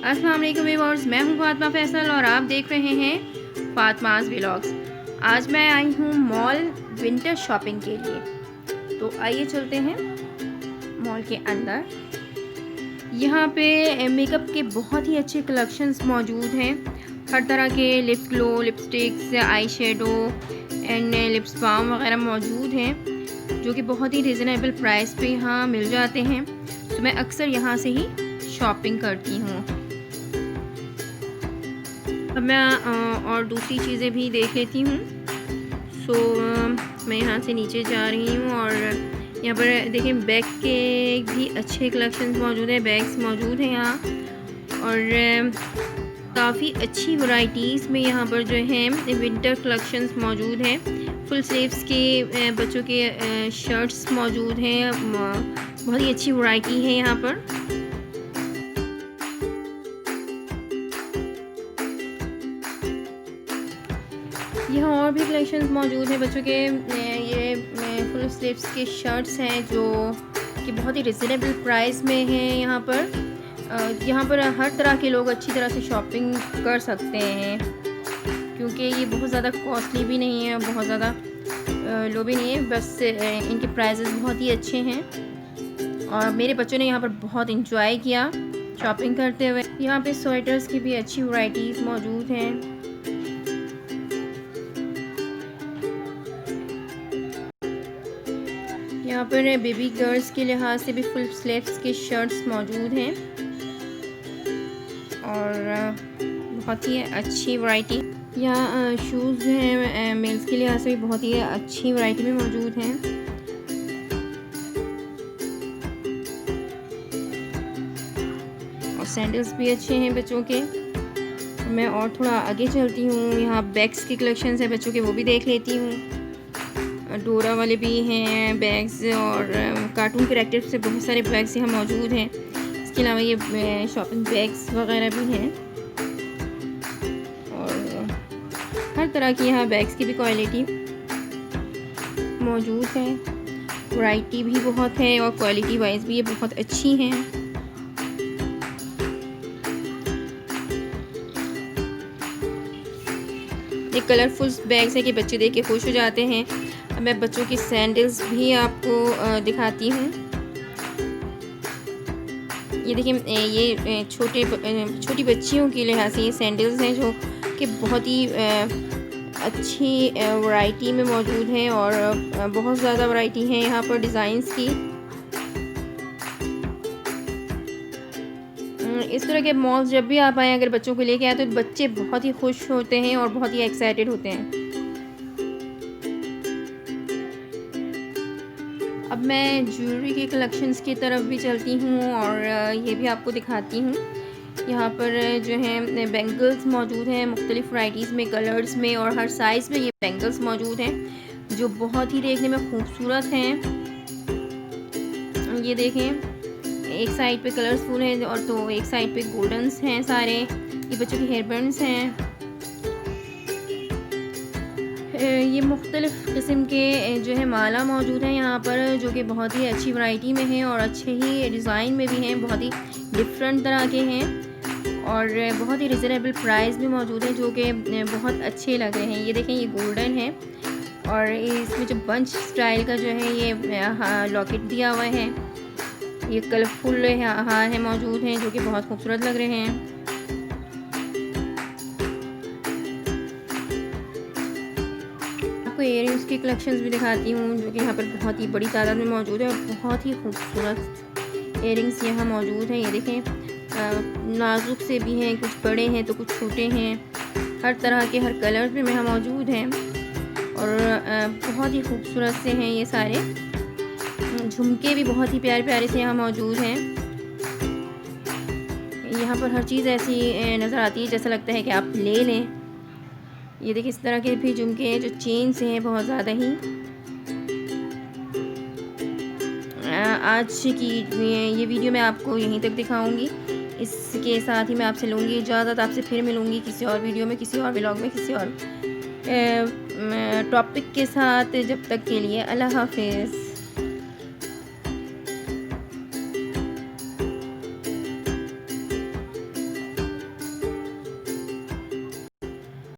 अस्सलाम वालेकुम व्यूअर्स, मैं हूं फातिमा फैसल और आप देख रहे हैं फातिमास व्लॉग्स। आज मैं आई हूं मॉल विंटर शॉपिंग के लिए। तो आइए चलते हैं मॉल के अंदर। यहां पे मेकअप के बहुत ही अच्छे कलेक्शंस मौजूद हैं। हर तरह के lip glow, lipsticks, eye shadow and lips balm वगैरह मौजूद हैं, जो कि बहुत ही रिजनेबल प्राइस पे यहाँ मिल जाते हैं। तो मैं अक्सर यहाँ से ही शॉपिंग करती हूँ। अब मैं और दूसरी चीज़ें भी देख लेती हूँ। मैं यहाँ से नीचे जा रही हूँ और यहाँ पर देखिए बैग के भी अच्छे कलेक्शंस मौजूद हैं, बैग्स मौजूद हैं यहाँ। और काफ़ी अच्छी वैरायटीज़ में यहाँ पर जो है विंटर कलेक्शंस मौजूद हैं। फुल स्लीव्स के बच्चों के शर्ट्स मौजूद हैं। बहुत ही अच्छी वैरायटी है यहाँ पर। यहाँ और भी कलेक्शंस मौजूद हैं बच्चों के। ये फुल स्लीव्स के शर्ट्स हैं जो कि बहुत ही रिजनेबल प्राइस में हैं यहाँ पर हर तरह के लोग अच्छी तरह से शॉपिंग कर सकते हैं, क्योंकि ये बहुत ज़्यादा कॉस्टली भी नहीं है, बहुत ज़्यादा लो भी नहीं है। बस इनके प्राइसेस बहुत ही अच्छे हैं और मेरे बच्चों ने यहाँ पर बहुत इंजॉय किया शॉपिंग करते हुए। यहाँ पे स्वेटर्स की भी अच्छी वैरायटीज़ मौजूद हैं। यहाँ पर बेबी गर्ल्स के लिहाज से भी फुल स्लीव्स के शर्ट्स मौजूद हैं और बहुत ही अच्छी वैरायटी। यहाँ शूज़ हैं मेल्स के लिहाज से भी बहुत ही अच्छी वैरायटी में मौजूद हैं। और सैंडल्स भी अच्छे हैं बच्चों के। मैं और थोड़ा आगे चलती हूँ। यहाँ बैग्स की कलेक्शंस है बच्चों के, वो भी देख लेती हूँ। डोरा वाले भी हैं बैग्स और कार्टून कैरेक्टर से बहुत सारे बैग्स यहाँ मौजूद हैं। इसके अलावा ये शॉपिंग बैग्स वगैरह भी हैं और हर तरह की यहाँ बैग्स की भी क्वालिटी मौजूद है। वैरायटी भी बहुत है और क्वालिटी वाइज भी ये बहुत अच्छी हैं। ये कलरफुल बैग्स हैं कि बच्चे देख के खुश हो जाते हैं। मैं बच्चों की सैंडल्स भी आपको दिखाती हूँ। ये देखिए ये छोटी बच्चियों के लिहाज से ये सैंडल्स हैं जो कि बहुत ही अच्छी वैरायटी में मौजूद हैं और बहुत ज़्यादा वैरायटी है यहाँ पर डिज़ाइंस की। इस तरह के मॉल्स जब भी आप आएँ, अगर बच्चों को लेके आए तो बच्चे बहुत ही खुश होते हैं और बहुत ही एक्साइटेड होते हैं। अब मैं ज्वेलरी के कलेक्शंस की तरफ भी चलती हूँ और ये भी आपको दिखाती हूँ। यहाँ पर जो है बैंगल्स मौजूद हैं मुख्तलिफ़ वैराइटीज़ में, कलर्स में और हर साइज़ में ये बैंगल्स मौजूद हैं जो बहुत ही देखने में खूबसूरत हैं। ये देखें, एक साइड पे कलरफुल हैं और तो एक साइड पे गोल्डन्स हैं सारे। ये बच्चों के हेयर बैंड्स हैं। ये मुख्तलिफ़ किस्म के जो है माला मौजूद हैं यहाँ पर, जो कि बहुत ही अच्छी वैरायटी में हैं और अच्छे ही डिज़ाइन में भी हैं, बहुत ही डिफरेंट तरह के हैं और बहुत ही रिजनेबल प्राइस भी मौजूद हैं, जो कि बहुत अच्छे लग रहे हैं। ये देखें, ये गोल्डन है और इसमें जो बंच स्टाइल का जो है ये लॉकेट दिया हुआ है। ये कलरफुल हार है मौजूद हैं जो कि बहुत खूबसूरत लग रहे हैं। इयररिंग्स की कलेक्शंस भी दिखाती हूँ जो कि यहाँ पर बहुत ही बड़ी तादाद में मौजूद है और बहुत ही खूबसूरत इयररिंग्स यहाँ मौजूद हैं। ये देखें, नाजुक से भी हैं, कुछ बड़े हैं तो कुछ छोटे हैं। हर तरह के हर कलर्स में यहाँ मौजूद हैं और बहुत ही खूबसूरत से हैं ये सारे। झुमके भी बहुत ही प्यारे प्यारे से यहाँ मौजूद हैं। यहाँ पर हर चीज़ ऐसी नज़र आती है जैसा लगता है कि आप ले लें। ये देखिए, इस तरह के भी झुमके हैं जो चेन से हैं बहुत ज़्यादा ही। आज की ये वीडियो मैं आपको यहीं तक दिखाऊंगी। इसके साथ ही मैं आपसे लूँगी इजाज़त। आपसे फिर मिलूँगी किसी और वीडियो में, किसी और व्लॉग में, किसी और टॉपिक के साथ। जब तक के लिए अल्लाह हाफिज़।